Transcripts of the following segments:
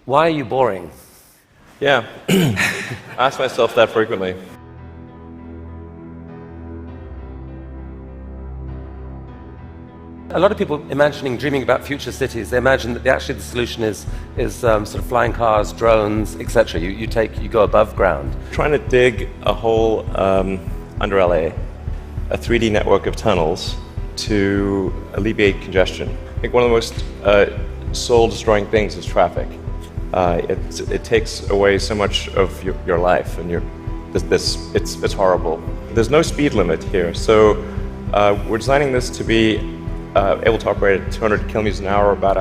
Why are you boring? Yeah, I ask myself that frequently. A lot of people dreaming about future cities, they imagine that actually the solution is sort of flying cars, drones, etc. You go above ground. Trying to dig a hole under LA, a 3D network of tunnels to alleviate congestion. I think one of the most soul-destroying things is traffic. It takes away so much of your life, and it's horrible. There's no speed limit here, so we're designing this to be able to operate at 200 kilometers an hour, about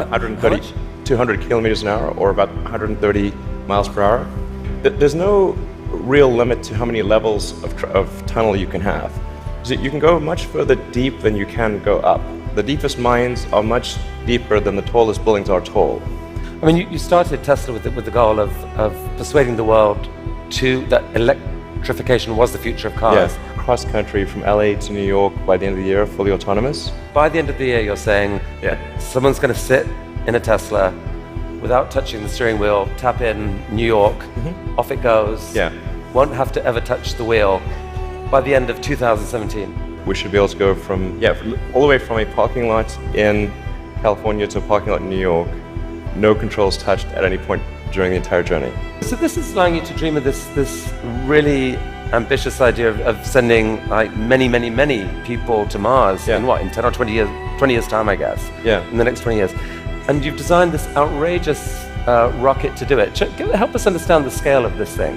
200 kilometers an hour, or about 130 miles per hour. There's no real limit to how many levels of tunnel you can have. So you can go much further deep than you can go up. The deepest mines are much deeper than the tallest buildings are tall. I mean, you started Tesla with the goal of persuading the world that electrification was the future of cars. Yeah, cross country from LA to New York by the end of the year, fully autonomous. By the end of the year, you're saying someone's going to sit in a Tesla without touching the steering wheel, tap in New York, off it goes, won't have to ever touch the wheel by the end of 2017. We should be able to go all the way from a parking lot in California to a parking lot in New York, no controls touched at any point during the entire journey. So this is allowing you to dream of this really ambitious idea of sending like many people to Mars in 10 or 20 years time, I guess. Yeah. In the next 20 years. And you've designed this outrageous rocket to do it. Help us understand the scale of this thing.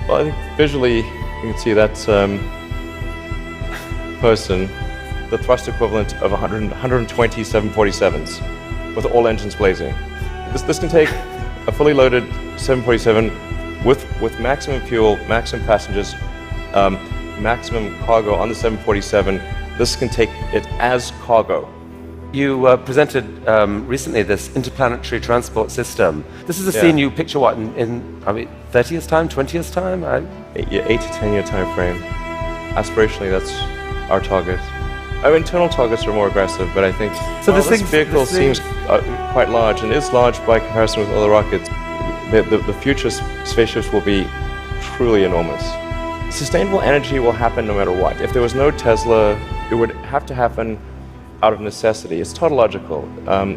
Well, I think visually you can see that's person, the thrust equivalent of 120 747s with all engines blazing. This can take a fully loaded 747 with maximum fuel, maximum passengers, maximum cargo on the 747. This can take it as cargo. You presented recently this interplanetary transport system. This is a scene you picture in 30 years time, 20 years time? 8 to 10 year time frame. Aspirationally, that's our target. Our internal targets are more aggressive, but I think this vehicle seems quite large, and is large by comparison with other rockets. The future spaceships will be truly enormous. Sustainable energy will happen no matter what. If there was no Tesla, it would have to happen out of necessity. It's tautological.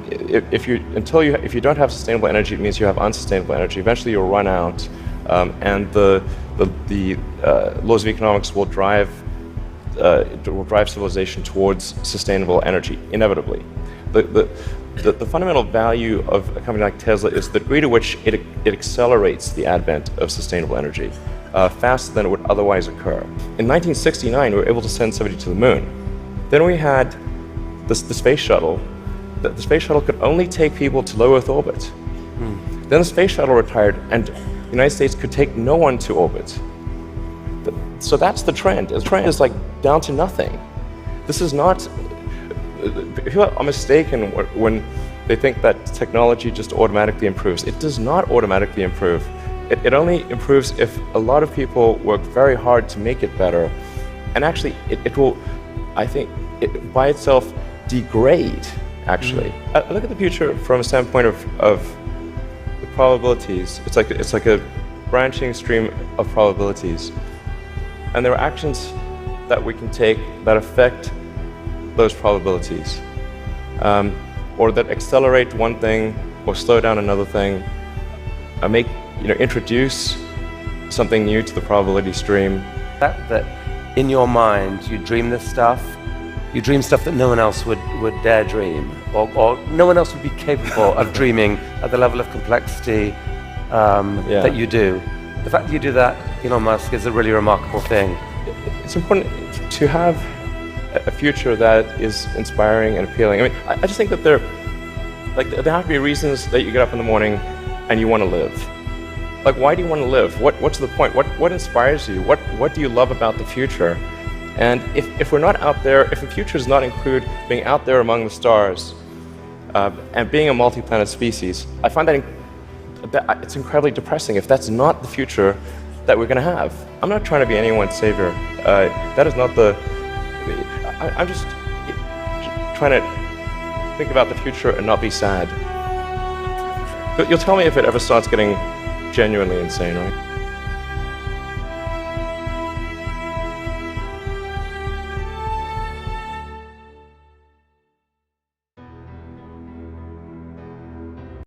If you don't have sustainable energy, it means you have unsustainable energy. Eventually, you'll run out, and the laws of economics will drive civilization towards sustainable energy inevitably. The fundamental value of a company like Tesla is the degree to which it accelerates the advent of sustainable energy faster than it would otherwise occur. In 1969, we were able to send somebody to the moon. Then we had the space shuttle. The space shuttle could only take people to low Earth orbit. Then the space shuttle retired, and the United States could take no one to orbit. So that's the trend. The trend is like down to nothing. This is not. People are mistaken when they think that technology just automatically improves. It does not automatically improve. It only improves if a lot of people work very hard to make it better. And actually, it will, I think, by itself degrade, actually. I look at the future from a standpoint of the probabilities. It's like a branching stream of probabilities. And there are actions that we can take that affect those probabilities, or that accelerate one thing or slow down another thing, introduce something new to the probability stream. That in your mind you dream this stuff, you dream stuff that no one else would dare dream, or no one else would be capable of dreaming at the level of complexity that you do. The fact that you do that, Elon Musk, is a really remarkable thing. It's important to have a future that is inspiring and appealing. I mean, I just think that there have to be reasons that you get up in the morning and you want to live. Like, why do you want to live? What's the point? What inspires you? What do you love about the future? And if we're not out there, if the future does not include being out there among the stars and being a multi-planet species, I find that it's incredibly depressing if that's not the future that we're going to have. I'm not trying to be anyone's savior. That is not the. I'm just trying to think about the future and not be sad. You'll tell me if it ever starts getting genuinely insane, right?